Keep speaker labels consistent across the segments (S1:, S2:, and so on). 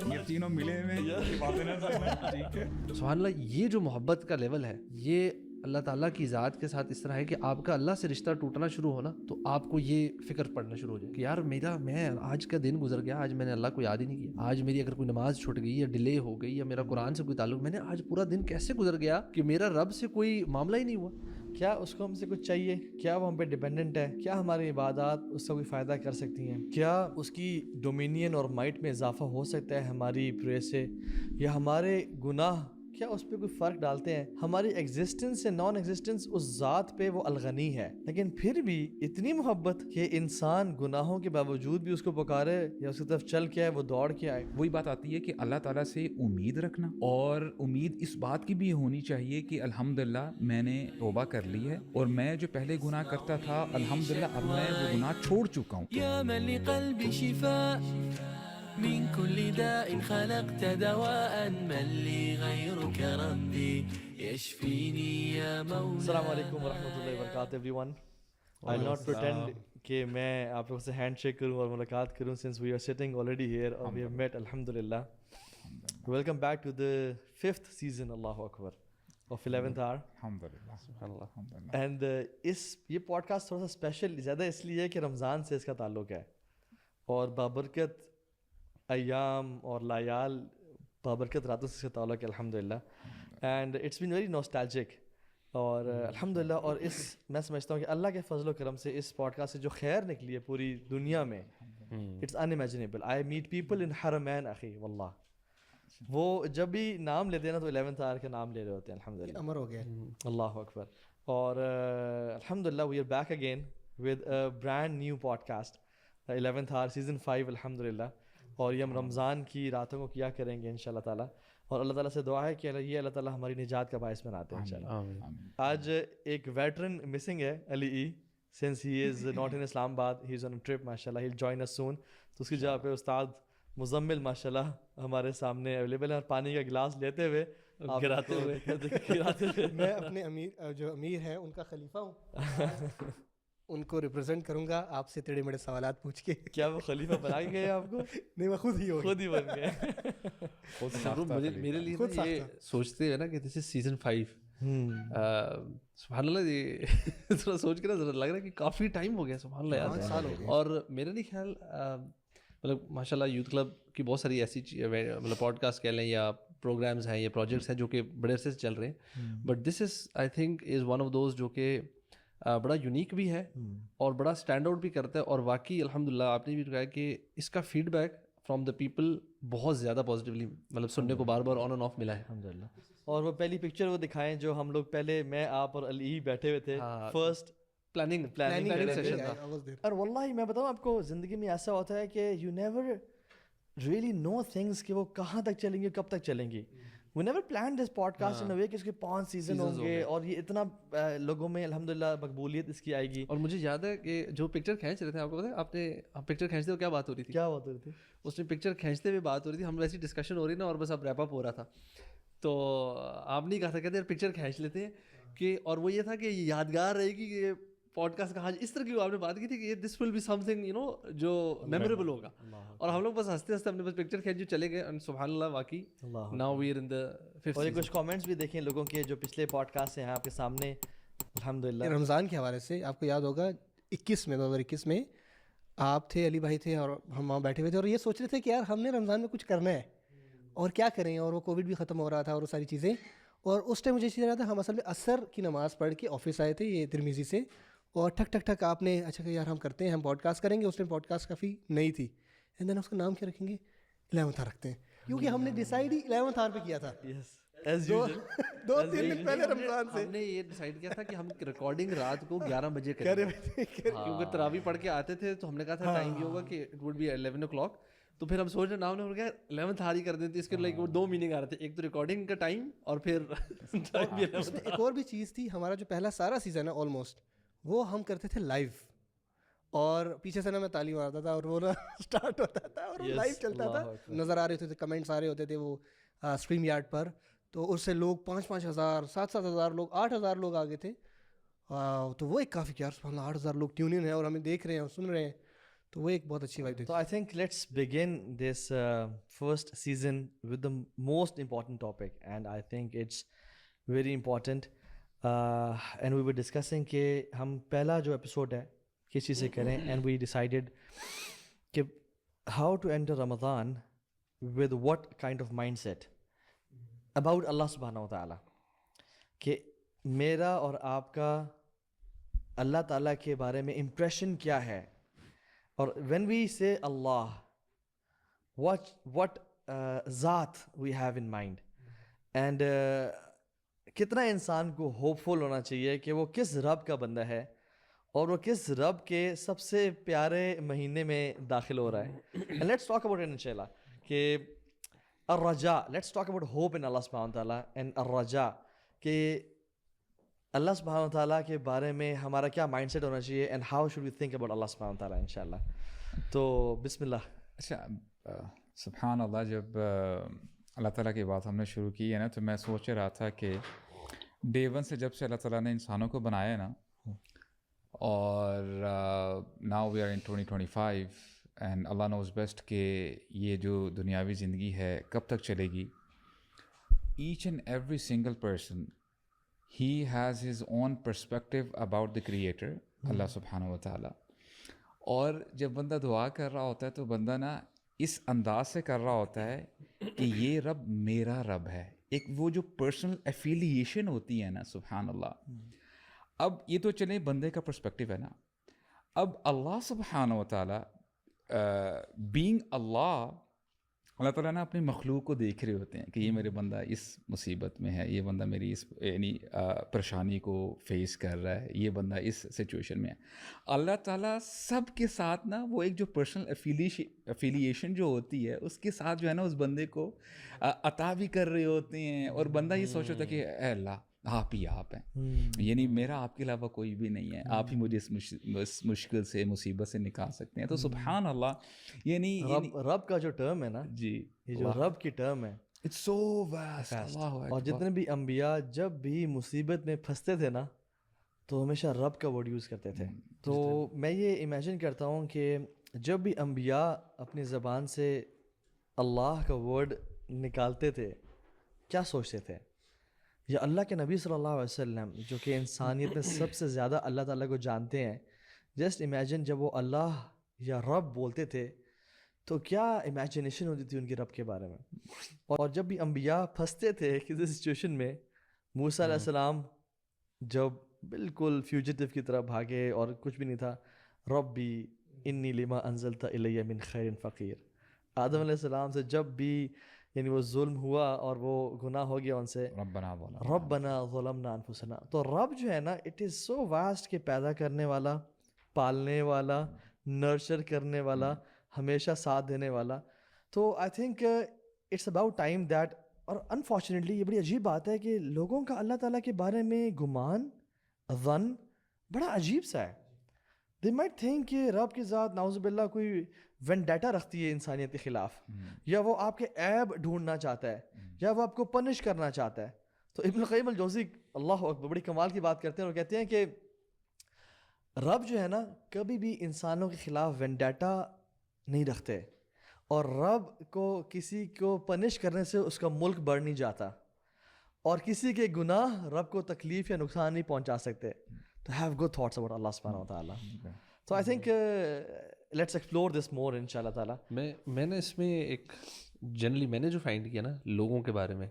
S1: یہ تینوں ملے ہوئے ٹھیک ہے.
S2: سبحان اللہ, یہ جو محبت کا لیول ہے یہ اللہ تعالیٰ کی ذات کے ساتھ اس طرح ہے کہ آپ کا اللہ سے رشتہ ٹوٹنا شروع ہونا تو آپ کو یہ فکر پڑنا شروع ہو جائے کہ یار میں آج کا دن گزر گیا, آج میں نے اللہ کو یاد ہی نہیں کیا, آج میری اگر کوئی نماز چھوٹ گئی یا ڈیلے ہو گئی یا میرا قرآن سے کوئی تعلق, میں نے آج پورا دن کیسے گزر گیا کہ میرا رب سے کوئی معاملہ ہی نہیں ہوا.
S3: کیا اس کو ہم سے کچھ چاہیے؟ کیا وہ ہم پہ ڈیپینڈنٹ ہے؟ کیا ہماری عبادات اس سے کوئی فائدہ کر سکتی ہیں؟ کیا اس کی ڈومینین اور مائٹ میں اضافہ ہو سکتا ہے ہماری پرے سے؟ یا ہمارے گناہ کیا اس پہ کوئی فرق ڈالتے ہیں؟ ہماری ایگزسٹنس سے نان ایگزسٹنس اس ذات پہ وہ الغنی ہے, لیکن پھر بھی اتنی محبت کہ انسان گناہوں کے باوجود بھی اس کو پکارے یا اس کی طرف چل کے آئے, وہ دوڑ کے آئے.
S1: وہی بات آتی ہے کہ اللہ تعالیٰ سے امید رکھنا, اور امید اس بات کی بھی ہونی چاہیے کہ الحمدللہ میں نے توبہ کر لی ہے, اور میں جو پہلے گناہ کرتا تھا الحمدللہ اب میں وہ گناہ چھوڑ چکا ہوں.
S4: یا من لقلبی شفاء من كل داء خلقت دواء من لي غيرك ربي يشفيني يا مولاي.
S3: السلام علیکم ورحمۃ اللہ وبرکاتہ everyone. I'll not pretend کہ میں آپ لوگوں سے ہینڈ شیک کروں اور ملاقات کروں since we are sitting already here اور we have met الحمدللہ. Welcome back to the 5th season Allah Akbar of 11th hour.
S1: الحمدللہ.
S3: And یہ پوڈ کاسٹ تھوڑا سا اسپیشل زیادہ اس لیے کہ رمضان سے اس کا تعلق ہے, اور بابرکت ایام اور لایال بابرکت راتوں سے اس کا تعلق ہے الحمدللہ. And it's been very nostalgic, اور الحمدللہ. اور میں سمجھتا ہوں کہ اللہ کے فضل و کرم سے اس پوڈ کاسٹ سے جو خیر نکلی ہے پوری دنیا میں, it's unimaginable. I meet people in Haramain اخی واللہ, وہ جب بھی نام لیتے ہیں نا تو 11th hour کا نام لے رہے ہوتے ہیں الحمدللہ.
S5: امر ہو گیا,
S3: اللہ اکبر. اور الحمدللہ we are back again with a brand new podcast 11th hour season 5 الحمدللہ. اور یہ ہم رمضان کی راتوں کو کیا کریں گے انشاءاللہ تعالیٰ, اور اللہ تعالیٰ سے دعا ہے کہ یہ اللہ تعالیٰ ہماری نجات کا باعث بناتے ہیں انشاءاللہ. آج ایک ویٹرن مسنگ ہے, علی ای, since he is not in اسلام آباد, ہی از آن ٹرپ ماشاءاللہ, ہی ول جوائن اس سون. تو اس کی جگہ پہ استاد مزمل ماشاءاللہ ہمارے سامنے اویلیبل ہے, اور پانی کا گلاس لیتے ہوئے گراتے ہوئے
S5: میں اپنے امیر جو امیر ہیں ان کا خلیفہ ہوں, ان کو ریپرزینٹ کروں گا آپ سے ٹیڑھے میڑھے سوالات پوچھ کے.
S3: کیا وہ خلیفہ بنا کے گئے آپ کو؟
S5: نہیں, میں خود ہی
S3: بن گئے.
S2: میرے لیے یہ سوچتے ہیں نا کہ دس از سیزن 5. سبحان اللہ, یہ تھوڑا سوچ کے نا ذرا لگ رہا ہے کہ کافی ٹائم ہو گیا. سبحان اللہ, 5 سال ہو گئے. اور میرا نہیں خیال مطلب ماشاء اللہ یوتھ کلب کی بہت ساری ایسی مطلب پوڈ کاسٹ کہہ لیں یا پروگرامز ہیں یا پروجیکٹس ہیں جو کہ بڑے عرصے سے چل رہے ہیں, but this is I think is one of those جو کہ بڑا یونیک بھی ہے اور بڑا اسٹینڈ آؤٹ بھی کرتا ہے. اور واقعی الحمدللہ آپ نے بھی کہا کہ اس کا feedback from the people بہت زیادہ پازیٹیولی مطلب سننے کو بار بار آن اینڈ آف ملا ہے
S3: الحمدللہ. اور وہ پہلی پکچر وہ دکھائیں جو ہم لوگ پہلے میں آپ اور علی بیٹھے ہوئے تھے, فرسٹ پلاننگ سیشن تھا. اور واللہ میں بتاؤں آپ کو, زندگی میں ایسا ہوتا ہے کہ you never really know things کہ وہ کہاں تک چلیں گے, کب تک چلیں گی. We never planned this podcast in a way کہ اس کے 5 سیزن ہوں گے اور یہ اتنا لوگوں میں الحمدللہ مقبولیت اس کی آئے گی.
S2: اور مجھے یاد ہے کہ جو پکچر کھینچ رہے تھے, آپ کو پتا ہے آپ نے پکچر کھینچتے ہوئے کیا بات ہو رہی تھی؟ اس میں پکچر کھینچتے ہوئے بات ہو رہی تھی, ہم ویسی ڈسکشن ہو رہی نا, اور بس اب ریپ اپ ہو رہا تھا. تو آپ نہیں کہا تھا, کہتے یار پکچر کھینچ لیتے ہیں کہ, اور وہ یہ تھا کہ یادگار رہے گی کہ پوڈ کاسٹ کا. اس طرح کی آپ نے بات کی تھی کہ this will be something you know جو میموریبل ہوگا. اور ہم لوگ بس ہنستے ہنستے ہم نے بس پکچر کھینچ جو چلے گئے. سبحان اللہ, واقعی now we are in the 5th.
S3: اور کچھ کامنٹس بھی دیکھیں لوگوں کے جو پچھلے پوڈ کاسٹ ہیں آپ کے سامنے الحمدللہ.
S5: رمضان کے حوالے سے آپ کو یاد ہوگا 2021 میں آپ تھے, علی بھائی تھے, اور ہم وہاں بیٹھے ہوئے تھے اور یہ سوچ رہے تھے کہ یار ہم نے رمضان میں کچھ کرنا ہے اور کیا کریں, اور وہ کووڈ بھی ختم ہو رہا تھا اور وہ ساری چیزیں. اور اس ٹائم مجھے چیز رہا تھا, ہم اصل میں عصر کی نماز پڑھ کے آفس آئے تھے یہ ترمیزی سے, اور ٹھک ٹھک ٹھک آپ نے اچھا کہ یار ہم کرتے ہیں, ہم پوڈ کاسٹ کریں گے. اس ٹائم پوڈ کاسٹ کافی نئی تھی. اینڈ دین اس کا نام کیا رکھیں گے, 11th hour رکھتے ہیں, کیونکہ ہم نے ڈیسائیڈ ہی 11th hour پہ کیا تھا. 2-3 دن پہلے رمضان سے
S2: ہم نے یہ ڈیسائیڈ کیا تھا کہ ہم ریکارڈنگ رات کو 11 بجے کریں, کیونکہ تراویح پڑھ کے آتے تھے. تو ہم نے کہا تھا ٹائم یہ ہوگا کہ اٹ وڈ بی 11 o'clock. تو پھر ہم سوچ رہے نام نے کیا 11th hour ہی کر دیتے. اس کے لائک وہ 2 میننگ آ رہے تھے, ایک تو ریکارڈنگ کا ٹائم اور پھر
S5: ایک اور بھی چیز تھی. ہمارا جو پہلا سارا سیزن ہے آلموسٹ وہ ہم کرتے تھے لائیو, اور پیچھے سے نا میں تالی مارتا تھا اور وہ نا اسٹارٹ ہوتا تھا اور لائیو چلتا تھا. نظر آ رہے ہوتے تھے, کمنٹس آ رہے ہوتے تھے وہ اسٹریم یارڈ پر. تو اس سے لوگ 5-5 ہزار 7-7 ہزار لوگ 8 ہزار لوگ آ گئے تھے. تو وہ ایک کافی کیا 8 ہزار لوگ ٹیون ان ہیں اور ہمیں دیکھ رہے ہیں اور سن رہے ہیں. تو وہ ایک بہت اچھی vibe
S3: So I think let's begin this first season with the most important topic, and I think it's very important. And we were discussing کہ ہم پہلا جو ایپیسوڈ ہے کس چیز سے کریں, and we decided کہ how to enter Ramadan with what kind of mindset about اللہ سبحانہ و تعالیٰ, کہ میرا اور آپ کا اللہ تعالیٰ کے بارے میں امپریشن کیا ہے. اور when we say Allah, what ذات we have in mind, and کتنا انسان کو ہوپ فل ہونا چاہیے کہ وہ کس رب کا بندہ ہے اور وہ کس رب کے سب سے پیارے مہینے میں داخل ہو رہا ہے. And let's talk about it انشاءاللہ کہ الرجاء, let's talk about hope in Allah subhanahu wa ta'ala and الرجاء, کہ اللہ سبحانہ وتعالیٰ کے بارے میں ہمارا کیا مائنڈ سیٹ ہونا چاہیے and how should we think about اللہ سبحانہ وتعالیٰ انشاءاللہ. تو بسم اللہ.
S1: اچھا سبحان اللہ, جب اللہ تعالیٰ کی بات ہم نے شروع کی ہے نا تو میں سوچ رہا تھا کہ ڈے ون سے جب سے اللہ تعالیٰ نے انسانوں کو بنایا ہے نا, اور now we are in 2025 and اللہ نوز بیسٹ کہ یہ جو دنیاوی زندگی ہے کب تک چلے گی. Each and every single person he has his own perspective about the creator اللہ سبحانہ و تعالیٰ. اور جب بندہ دعا کر رہا ہوتا ہے تو بندہ نا اس انداز سے کر رہا ہوتا ہے کہ یہ رب میرا رب ہے, ایک وہ جو پرسنل ایفیلیشن ہوتی ہے نا, سبحان اللہ. اب یہ تو چلیں بندے کا پرسپیکٹیو ہے نا, اب اللہ سبحانہ و تعالیٰ بینگ اللہ تعالیٰ نا اپنی مخلوق کو دیکھ رہے ہوتے ہیں کہ یہ میرے بندہ اس مصیبت میں ہے, یہ بندہ میری اس یعنی پریشانی کو فیس کر رہا ہے, یہ بندہ اس سچویشن میں ہے. اللہ تعالیٰ سب کے ساتھ نا وہ ایک جو پرسنل ایفیلیشن جو ہوتی ہے اس کے ساتھ جو ہے نا اس بندے کو عطا بھی کر رہے ہوتے ہیں, اور بندہ یہ سوچ ہوتا ہے کہ اے اللہ آپ ہی آپ ہیں, یعنی میرا آپ کے علاوہ کوئی بھی نہیں ہے, آپ ہی مجھے اس مشکل سے مصیبت سے نکال سکتے ہیں. تو سبحان اللہ, یعنی
S3: رب کا جو ٹرم ہے نا,
S1: جی
S3: یہ جو رب کی ٹرم ہے,
S1: اٹس سو واسٹ.
S3: اور جتنے بھی انبیاء جب بھی مصیبت میں پھنستے تھے نا تو ہمیشہ رب کا ورڈ یوز کرتے تھے. تو میں یہ امیجن کرتا ہوں کہ جب بھی انبیاء اپنی زبان سے اللہ کا ورڈ نکالتے تھے کیا سوچتے تھے, یا اللہ کے نبی صلی اللہ علیہ وسلم جو کہ انسانیت میں سب سے زیادہ اللہ تعالیٰ کو جانتے ہیں, جسٹ امیجن جب وہ اللہ یا رب بولتے تھے تو کیا امیجنیشن ہوتی تھی ان کے رب کے بارے میں. اور جب بھی انبیاء پھنستے تھے کسی سچویشن میں, موسیٰ علیہ السلام جب بالکل فیوجیٹیو کی طرح بھاگے اور کچھ بھی نہیں تھا, ربی انی لما انزلت الی من خیر فقیر. آدم علیہ السلام سے جب بھی یعنی وہ ظلم ہوا اور وہ گناہ ہو گیا ان سے, ربنا ظلمنا انفسنا. تو رب جو ہے نا اٹ از سو واسٹ کہ پیدا کرنے والا, پالنے والا, نرچر کرنے والا, ہمیشہ ساتھ دینے والا. تو I think it's about time that, اور انفارچونیٹلی یہ بڑی عجیب بات ہے کہ لوگوں کا اللہ تعالیٰ کے بارے میں گمان, ظن بڑا عجیب سا ہے. دے مائٹ تھنک کہ رب کی ذات نعوذ باللہ کوئی وینڈیٹا رکھتی ہے انسانیت کے خلاف, یا وہ آپ کے عیب ڈھونڈنا چاہتا ہے, یا وہ آپ کو پنش کرنا چاہتا ہے. تو ابن القیم الجوزی اللہ اکبر بڑی کمال کی بات کرتے ہیں, اور کہتے ہیں کہ رب جو ہے نا کبھی بھی انسانوں کے خلاف وینڈیٹا نہیں رکھتے, اور رب کو کسی کو پنش کرنے سے اس کا ملک بڑھ نہیں جاتا, اور کسی کے گناہ رب کو تکلیف یا نقصان نہیں پہنچا سکتے. تو have good thoughts about Allah سبحانہ و تعالیٰ. تو I think let's explore this more ان شاء اللہ تعالیٰ.
S2: میں نے اس میں ایک جنرلی میں نے جو فائنڈ کیا نا لوگوں کے بارے میں,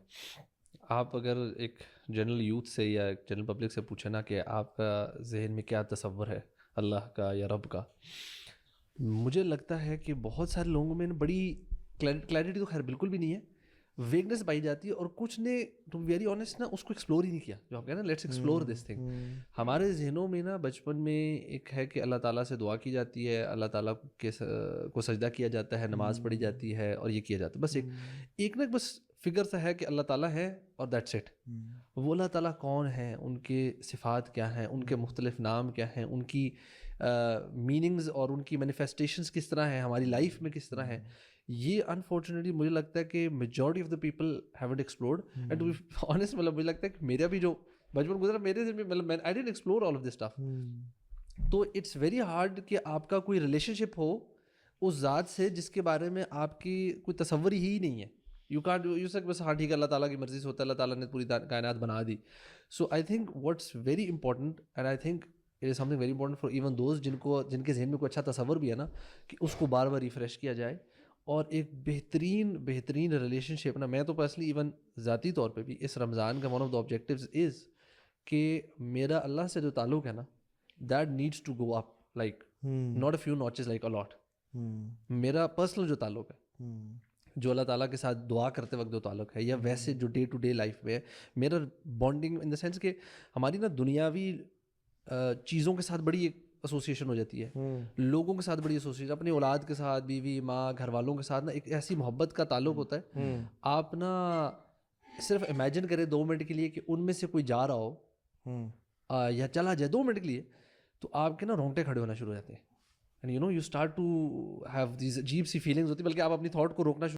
S2: آپ اگر ایک جنرل یوتھ سے یا جنرل پبلک سے پوچھیں نا کہ آپ کا ذہن میں کیا تصور ہے اللہ کا یا رب کا, مجھے لگتا ہے کہ بہت سارے لوگوں میں بڑی کلیئرٹی تو خیر بالکل بھی نہیں ہے, ویگنس پائی جاتی ہے, اور کچھ نے ٹو ویری آنیسٹ نا اس کو ایکسپلور ہی نہیں کیا. جو آپ کہتے ہیں نا لیٹس ایکسپلور دس تھنگ, ہمارے ذہنوں میں نا بچپن میں ایک ہے کہ اللہ تعالیٰ سے دعا کی جاتی ہے, اللہ تعالیٰ کو سجدہ کیا جاتا ہے, نماز پڑھی جاتی ہے, اور یہ کیا جاتا ہے. بس ایک نا بس فگر سا ہے کہ اللہ تعالیٰ ہے اور دیٹس اٹ. وہ اللہ تعالیٰ کون ہے, ان کے صفات کیا ہیں, ان کے مختلف نام کیا ہیں, ان کی میننگز اور ان کی مینیفیسٹیشنز کس طرح ہیں, ہماری لائف میں کس طرح ہیں, یہ انفارچونیٹلی مجھے لگتا ہے کہ majority of the people haven't explored. And to be honest مطلب مجھے لگتا ہے کہ میرا بھی جو بچپن گزرا میرے دل میں مطلب I didn't explore all of this stuff. تو اٹس ویری ہارڈ کہ آپ کا کوئی ریلیشن شپ ہو اس ذات سے جس کے بارے میں آپ کی کوئی تصور ہی نہیں ہے. یو کانٹ یو سک بس ہاں ٹھیک ہے اللہ تعالیٰ کی مرضی سے ہوتا ہے, اللہ تعالیٰ نے پوری کائنات بنا دی. So I think what's very important and I think it is something very important for even those جن کے ذہن میں کوئی اچھا تصور بھی ہے نا, کہ اس کو بار بار ریفریش کیا جائے. اور ایک بہترین ریلیشن شپ نا, میں تو پرسنلی ایون ذاتی طور پہ بھی اس رمضان کا one of the objectives is کہ میرا اللہ سے جو تعلق ہے نا that needs to go up, like not a few notches, like a lot. میرا پرسنل جو تعلق ہے, جو اللہ تعالیٰ کے ساتھ دعا کرتے وقت جو تعلق ہے, یا ویسے جو ڈے ٹو ڈے لائف میں ہے میرا بانڈنگ ان دا سینس کہ ہماری نا دنیاوی چیزوں کے ساتھ بڑی ایک ایسوسیشن ہو جاتی ہے, لوگوں کے ساتھ بڑی ایسوسیشن, اپنی اولاد کے ساتھ, بیوی ماں گھر والوں کے ساتھ نا ایک ایسی محبت کا تعلق ہوتا ہے. آپ نا صرف امیجن کریں 2 منٹ کے لیے کہ ان میں سے کوئی جا رہا ہو یا چلا جائے 2 منٹ کے لیے, تو آپ کے نا رونگٹے کھڑے ہونا شروع ہو جاتے ہیں. And you know you start to have these عجیب سی فیلنگز ہوتی ہے, بلکہ آپ اپنی تھاٹ کو روکنا